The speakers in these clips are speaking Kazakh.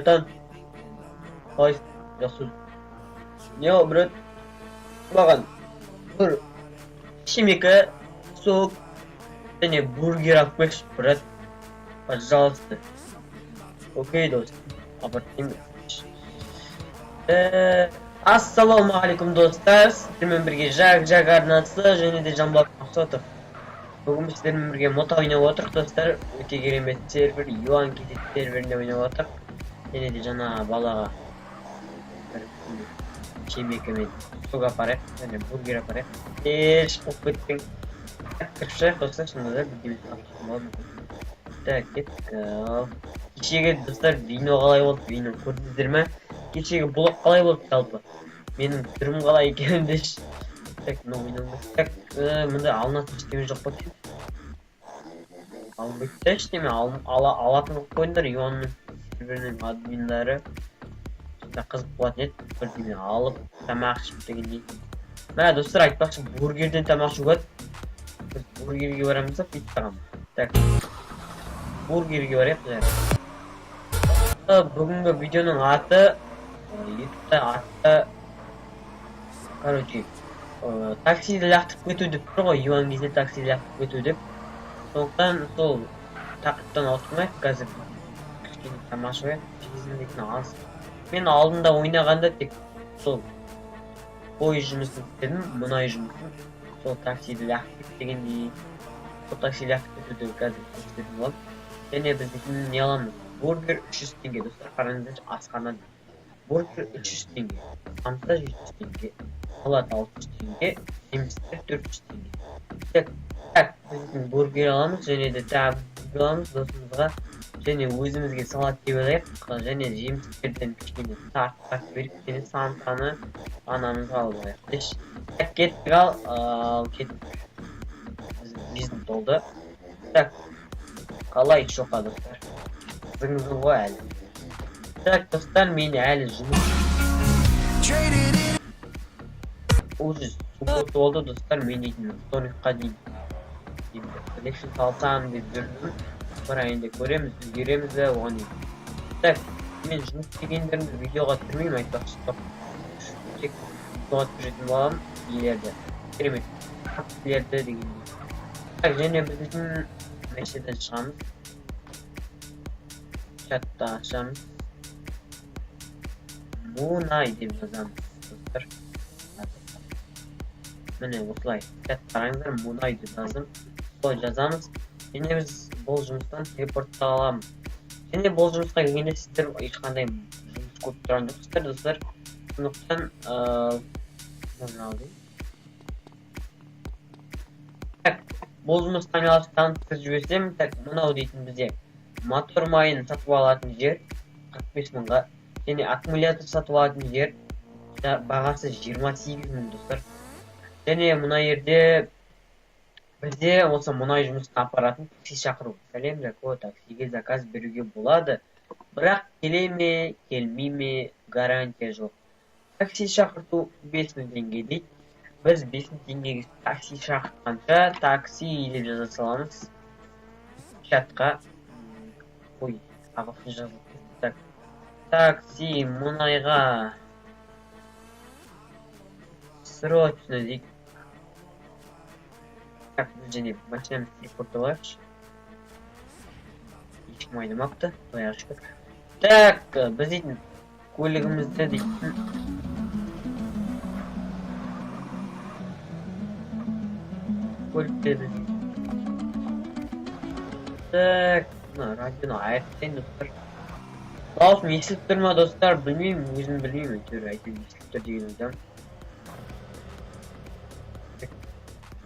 Bratан. Ой, жақсы. Не ол, брат? Маған бір темекі, сок және бургер алып келші, брат. Пожалуйста. Окей, дос. Апартин. Ассалаумағалейкум, достар. Сіздермен бірге Жак арнасы және де Жанболат Мақсотов. Бүгін біз сіздермен бірге мота ойнап отырық, достар. Өте керемет сервер, Юан кетет серверінде ойнап отырық. Және де жаңа балаға темекі мен сок апарайық, және бургер апарайық. Еш қоп кеттің. Кіріп шығайық, достар, сонда да бірдеміз тапсырып болады. Так, кеттік. Кешегі достар вино қалай болды, вино көрдіңіздер ме? Кешегі блок қалай болды жалпы? Менің түрім қалай екенімді еш. Так, так, мұнда алынатын ештеме жоқ па екен? Алынбайды ештеме, алатын қылып қойыңдар, Юанның серверінің админдары. Қызық болатын еді, бірдеме алып, тамақ ішіп дегендей. Мә, достар, айтпақшы, бургерден тамақ жуады. Біз бургерге барамыз да, бүйтіп тағамыз. Так, бургерге барайық. Бүгінгі видеоның аты, ютубта аты, короче, таксиді лақтып кету деп тұр ғой, Юан кезде таксиді лақтып кету деп. Сондықтан сол тақырыптан ауытқымайық, қазір кішкене тамашалайық, кезіндегін аз. Мен алдында ойнағанда тек сол пойыз жұмысын істедім, мұнай жұмысын, сол таксиді лақтып дегендей, сол таксиді лақтып кетуді қазір көрсететін болады. Және біздің не аламыз? Бургер 300 теңге, достар, қараңыздар, асханадан. Бургер 300 теңге, самса 700 теңге, салат 600 теңге, жемістер 400 теңге. Так, біздің бургер аламыз, және де тағы бургер аламыз досымызға, және өзімізге салат деп алайық, және жемістерден кішкене тарт беріп, және самсаны анамызға алып алайық. Так, кеттік ал, кеттік. Біздің бизнес толды. Так, қалай шоқа, достар? Қызыңыз ғой әлі. Так, достар, мен әлі жұмыс. Уже суббота болды, достар, мен дейтін вторникқа дейін коллекшн салсам деп жүрдім. Барайында көреміз, өзгереміз бе, оған дейін. Так, мен жұмыс дегендерімді видеоға түсірмеймін, айтпақшы. Тек видеоға түсіретін боламын, елерді. Керемет, елерді дегендей. Так, және біздің мәшеден шығамыз. Чатта ашамыз. Мұнай деп жазамыз, достар. Міне осылай. Чат қараңыздар, мұнай деп жазамыз. Және біз бұл жұмыстан телепортта аламыз. Және бұл жұмысқа келгенде сіздер ешқандай жұмыс көп тұрған жоқсыздар, достар. Сондықтан бұл жұмысқа айналып таныстырып жіберсем, мынау дейтін бізде мотор майын сатып алатын жер 45 мыңға, және аккумулятор сатып алатын жер бағасы 28 мың, достар. Және мұна жерде бізде осы мұнай жұмысына апаратын такси шақыру. Сәлем, Жако, таксиге заказ беруге болады. Бірақ келе ме, келмей ме, гарантия жоқ. Такси шақырту 5000 теңге дейді. Біз 5000 теңгеге такси шақыртқанша такси деп жаза саламыз. Чатқа. Ой, ағылшын жазылды. Такси мұнайға срочно дейік. Так, және машинамыз телепортта болайықшы. Ешкім айдамапты, тояға шүкір. Так, біз дейтін көлігімізді дейтін. Көліктерді дейтін. Так, радионы айырттайын, достар. Дауысым естіліп тұр ма, достар? Білмеймін, өзім білмеймін. Әйтеуір естіліп тұр деген ойдам.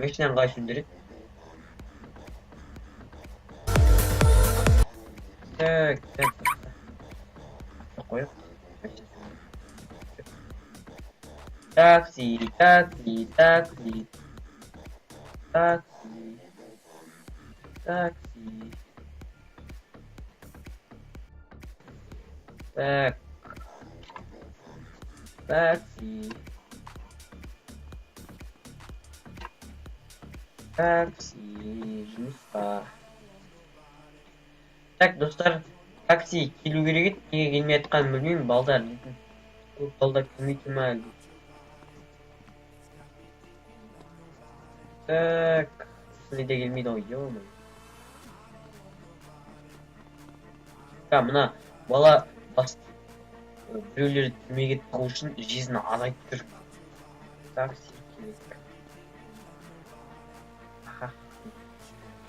Мәшінен қалай сөндіреді? Так. Қойық. Такси. Так. Такси, жұмысқа. Так, достар, такси келу керек еді, неге келмей жатқанын білмеймін, балдар дейтін. Көп балдар келмей тұр ма әлде? Так, осыны да келмейді ғой, ё-моё. Мына бала біреулерді түрмеге тығу үшін жезін азайтып жүр. Такси керек.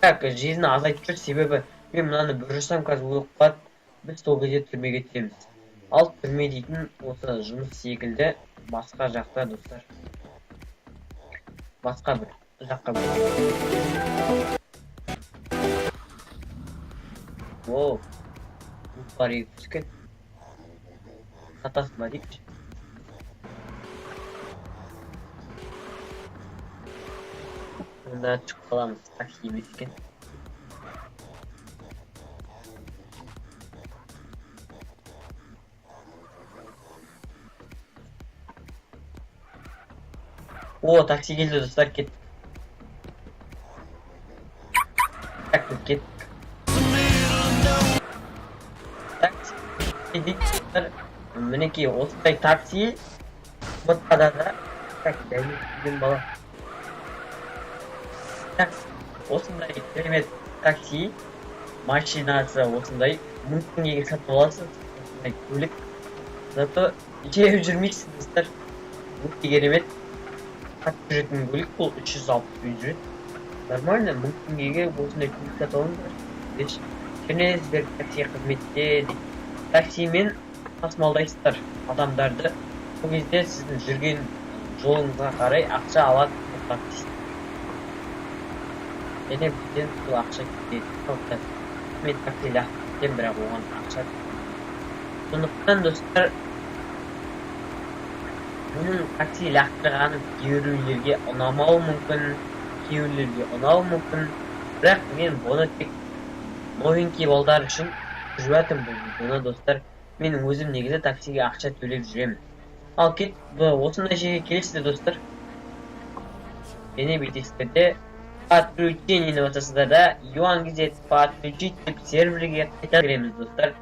Так, жезін азайтып жүр, себебі мен мынаны бір жасам қазір өліп қалады, біз сол кезде түрмеге түсеміз. Ал түрме дейтін осы жұмыс секілді басқа жақта, достар. Басқа бір жаққа бір. Оу, бар егі түскен. Сатасы ба дейікші. Онда шығып қаламыз, такси емес екен. О, такси келді, достар, кеттік. Так, кеттік. Такси келдік, достар. Мінекей, осындай такси. Ботқада да. Так, дәйме келген бала. Так, осындай керемет такси. Машинасы осындай. 1000 теңгеге сатып аласыз. Осындай көлік. Зато жеу жүрмейсіз, достар. Өте керемет. Қатып жүретін көлік бұл 360 жүрет. Нормально, 1000 теңгеге осындай көлік сатып алыңыздар. Және сіздер такси қызметте таксимен тасымалдайсыздар адамдарды. Бұл кезде сіздің жүрген жолыңызға қарай ақша алады такси. Және бізден бұл ақша кетеді. Мен такси лақтырдым, бірақ оған ақша. Сондықтан, достар, бұның такси лақтырғаны кейбіреулерге ұнамауы мүмкін, кейбіреулерге ұнауы мүмкін. Бірақ мен бұны тек новенький балдар үшін жүріп жатырмын бұл видеоны, достар. Мен өзім негізі таксиге ақша төлеп жүремін. Ал кет, осындай жерге келесіздер, достар. Және бетесіздерде подключение басасыздар да юангизет подключить деп серверге қайта кіреміз, достар.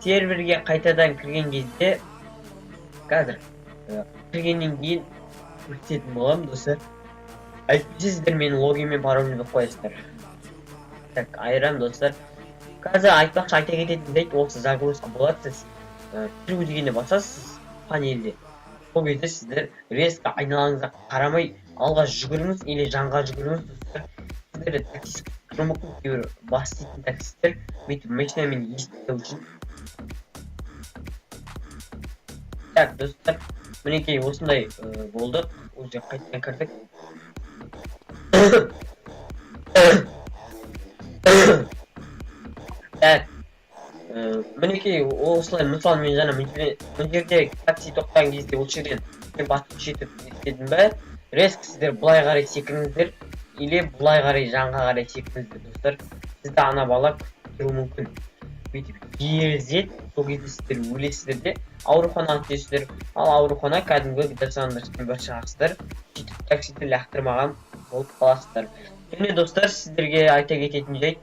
Серверге қайтадан кірген кезде қазір кіргеннен кейін көрсететін боламын, достар. Әйтпесе сіздер менің логин мен паролімді қоясыздар. Так, айырам, достар. Қазір айтпақшы айта кететін жайт, осы загрузка болады, сіз кіру дегенде басасыз панельде. Сол кезде сіздер резко айналаңызға қарамай алға жүгіріңіз или жанға жүгіріңіз, достар. Сіздер таксист кіру мүмкін, кейбір бас дейтін таксисттер бүйтіп машинамен естіу үшін. Так, достар, мінекей осындай болдық, уже қайтадан кірдік. Так, мінекей осылай, мысалы мен жаңа мына жерде такси тоқтаған кезде ол жерден басып жетіп естедім бе, резко сіздер бұлай қарай секіріңіздер или бұлай қарай жанға қарай секіріңіздер, достар. Сізді ана бала күтуі мүмкін. Бүйтіп ерзет, сол кезде сіздер өлесіздер де ауруханаға түсесіздер. Ал аурухана кәдімгі стационардан бір шығасыздар. Сөйтіп таксиді лақтырмаған болып қаласыздар. Және достар, сіздерге айта кететін жайт,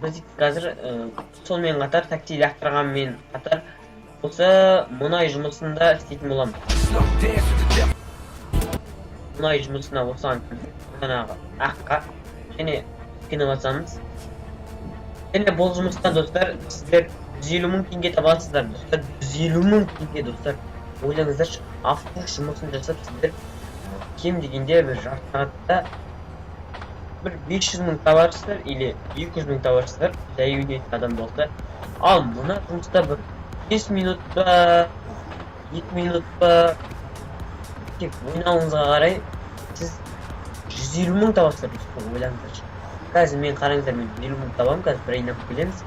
біз қазір сонымен қатар такси лақтырғанмен қатар осы мұнай жұмысында істейтін боламыз. Мұнай жұмысына осыған жаңағы аққа және кені басамыз. Және бұл жұмыстан, достар, сіздер 150 мың теңге табасыздар, достар. 150 мың теңге, достар. Ойлаңыздаршы, автобус жұмысын жасап сіздер кем дегенде бір жарты сағатта бір 500 мың табарсыздар или 200 мың табарсыздар, жай өнетін адам болса. Ал мұна жұмыста бір 5 минут па, 2 минут па, тек ойнауыңызға қарай сіз 150 мың табасыздар, ойлаңыздаршы. Қазір мен қараңыздар, мен 150 мың табам, қазір бір айнап келеміз.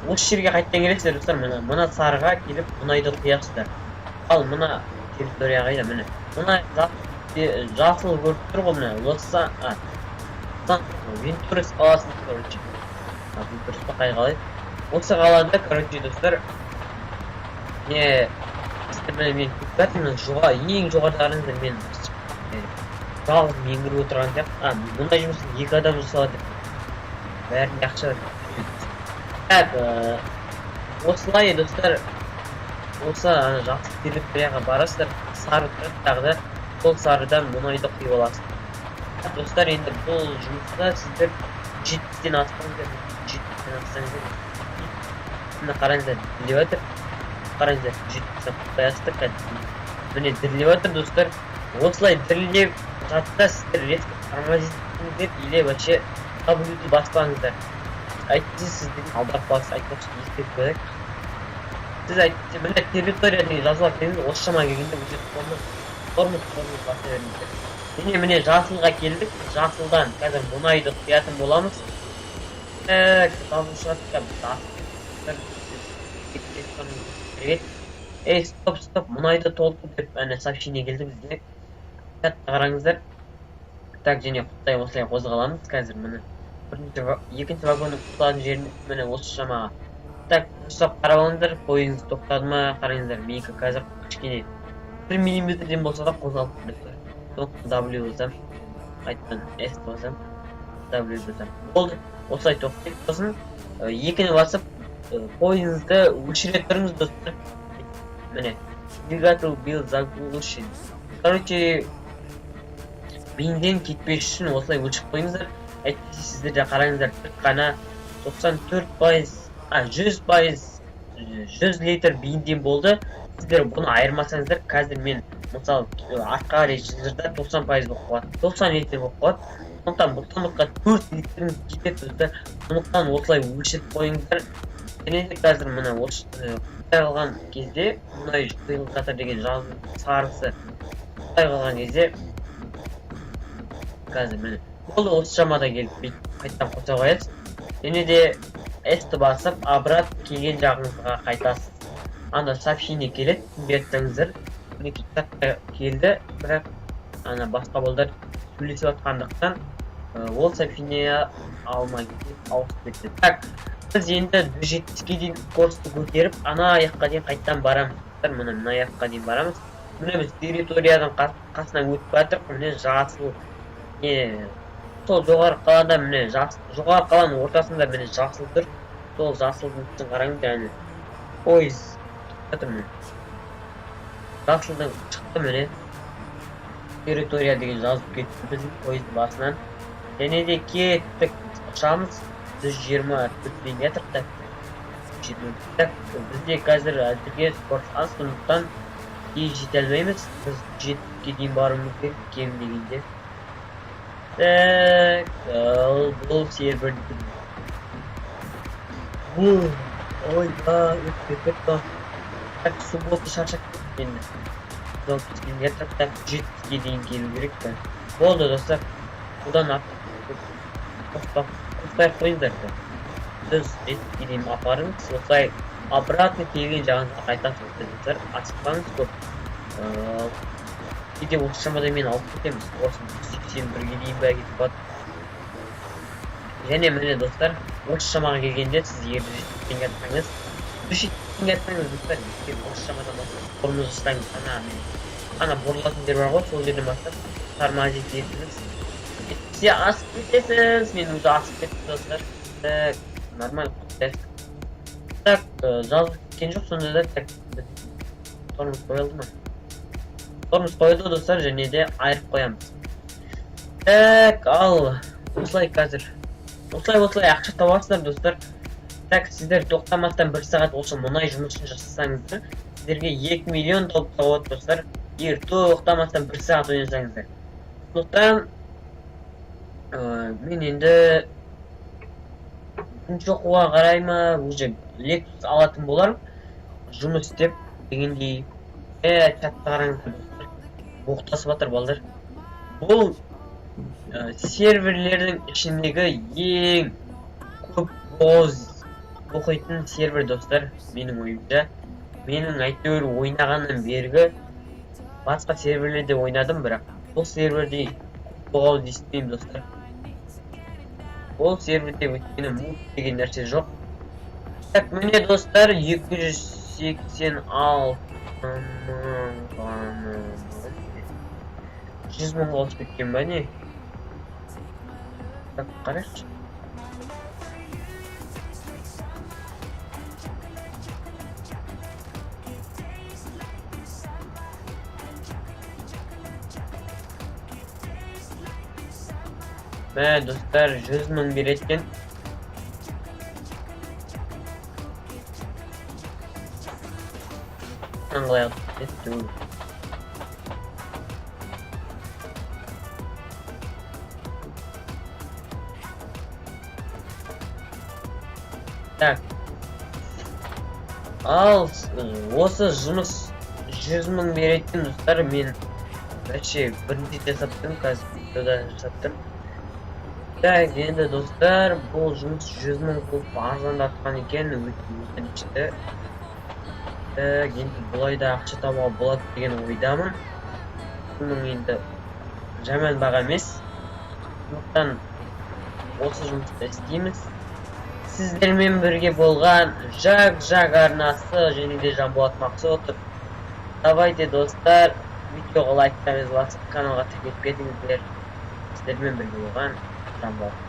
Осы жерге қайттан келесіздер, достар, мұна сарыға келіп мұнайды құясыздар. Ал мұна территория қайда, міне. Мұна жасыл көріп тұр ғой, міне, Вентурис қаласын, короче. Вентурис бақай қалай. Осы қалада, короче, достар, мен көкпәтімнің ең жоғардарыңыздар мен жалғыз меңгіріп отырған сияқты. Мұндай жұмысын 2 адам жасалады. бәрін жақсы так осылай достар осы жақсы территорияға барасыздар сары тұрады тағы да сол сарыдан мұнайды құйып аласыздар достар енді бұл жұмыста сіздер 7-ден аспаңыздар 7-ден ассаңыздар міне қараңыздар дірілеп жатыр қараңыздар 7-ден құттаясыздар кәдімгі міне дірілеп жатыр достар осылай дірілеп жатса сіздер резко тормозитіңіздер или вообще W-ді баспаңыздар әйтпесе сіздің алдап қаласыз айтпақшы ескертіп қояйық сіз әйтпесе міне территория деген жазылып келіңіз осы шамаға келгенде уже формус баса беріңіздер міне жасылға келдік жасылдан қазір мұнайды құятын боламыз ей стоп мұнайды толтыр деп әне сообщение келді бізге қараңыздар так және құттай осылай қозғаламыз қазір міне екінші вагонның тоқтаған жерін міне осы шамаға так ұстап қарап алыңыздар пойызыңыз тоқтады ма қараңыздар менікі қазір кішкене 1 миллиметрден болса да қозғалып тұрады W басам қайтадан S басам W басам болды осылай тоқтайық сосын екіні басып пойызыңызды өшіре тұрыңыз достар міне двигатель был заглушен короче бензин кетпес үшін осылай өшіріп қойыңыздар әйтпесе сіздерде қараңыздар тек қана 94% 100 литр бензин болды сіздер бұны айырмасаңыздар қазір мен мысалы артқа қарай жылжырда 90% болып қалады 90 литр болып қалады сондықтан бұлтамыққа 4 литріңіз кетеді достар сондықтан осылай өлшетіп қойыңыздар және де қазір мына құттай қалған кезде мұнай құйылып жатыр деген жазу сарысы құттай қалған кезде қазір міне болды осы шамада келіп бүйтіп қайтадан қоса қоясыз және де S-ті басып обрат келген жағыңызға қайтасыз анда сообщение келеді түсінбей мінекей кітапқа келді бірақ ана басқа балдар сөйлесіп жатқандықтан ол сообщение алмай ауысып кетті так біз енді 170-ге дейін скоростьті көтеріп ана аяққа дейін қайтадан барамыз міне мына аяққа дейін барамыз міне біз территориядан қасынан өтіп жатырмық міне жасыл сол жоғары қалада міне жоғары қаланың ортасында міне жасыл тұр сол жасылдың үстін қараңыздар әне пойыз жатыр міне жасылдан шықты міне территория деген жазып кетті біздің пойыздың басынан және де кеттік ұшамыз 124 метрді бізде қазір әзірге скорость аз сондықтан жете алмаймыз біз 7-ге дейін баруымыз керек кем дегенде так бұл сервердің ойда өтіп кетті так суббота шаршап кетті енді так 7-ге дейін келу керек болды достар одан қоспай қойыңдар сіз 7-ге дейін апарыңыз осылай обратно келген жағыңызға қайтасыз достар асықпаңыз көп кейде осы шамада мен алып кетеміз осы 81-ге дейін бәрі кетіп қалады және міне достар осы шамаға келгенде сіз егер 170-ге атсаңыз достар осы шамадан бастап бұрыныз ұстаңыз ана бұрылатын жер бар ғой сол жерден бастап тормозить етіңіз сіз асып кетесіз мен уже асып кеттім достар так нормально құттайсыз так жазылып кеткен жоқ сонда да так тормоз қойылды ма тормоз қойылды достар және де айырып қоямыз так ал осылай қазір осылай ақша табасыздар достар так сіздер тоқтамастан 1 сағат осы мұнай жұмысын жасасаңыздар сіздерге 2 миллион доллар болады достар егер тоқтамастан 1 сағат ойнасаңыздар сондықтан мен енді үшінші оқуға қарай ма уже лексус алатын болармын жұмыс істеп дегендей чатта қараңыздар достар боқтасып жатыр балдар бұл серверлердің ішіндегі ең көп боз оқитын сервер достар менің ойымша менің әйтеуір ойнағаннан бергі басқа серверлерде ойнадым бірақ бұл серверде боғауды естімеймін достар ол серверде өйткені мув деген нәрсе жоқ так міне достар 286 100 мың ауысып кеткен ба не так қарайықшы Мә достар 100 мың беретін. Аңғылай етту. Так. Ал осы жұмыс 100 мың беретін достар, мен вообще бірінші жасаптым, қазір видеода жасаптым. Так, енді достар, бұл жұмыс 100 мың болып арзандатқан екен, өтінішті. Так, енді бұлай да ақша табуға болады деген ойдамын. Бұның енді жаман баға емес. Сондықтан осы жұмысты істейміз. Сіздермен бірге болған Жак арнасы және де Жанболат Мақсотов. Давайте достар, видеоға лайктарыңызды басып, каналға тіркеліп кетіңіздер. Сіздермен бірге болған Жанболат.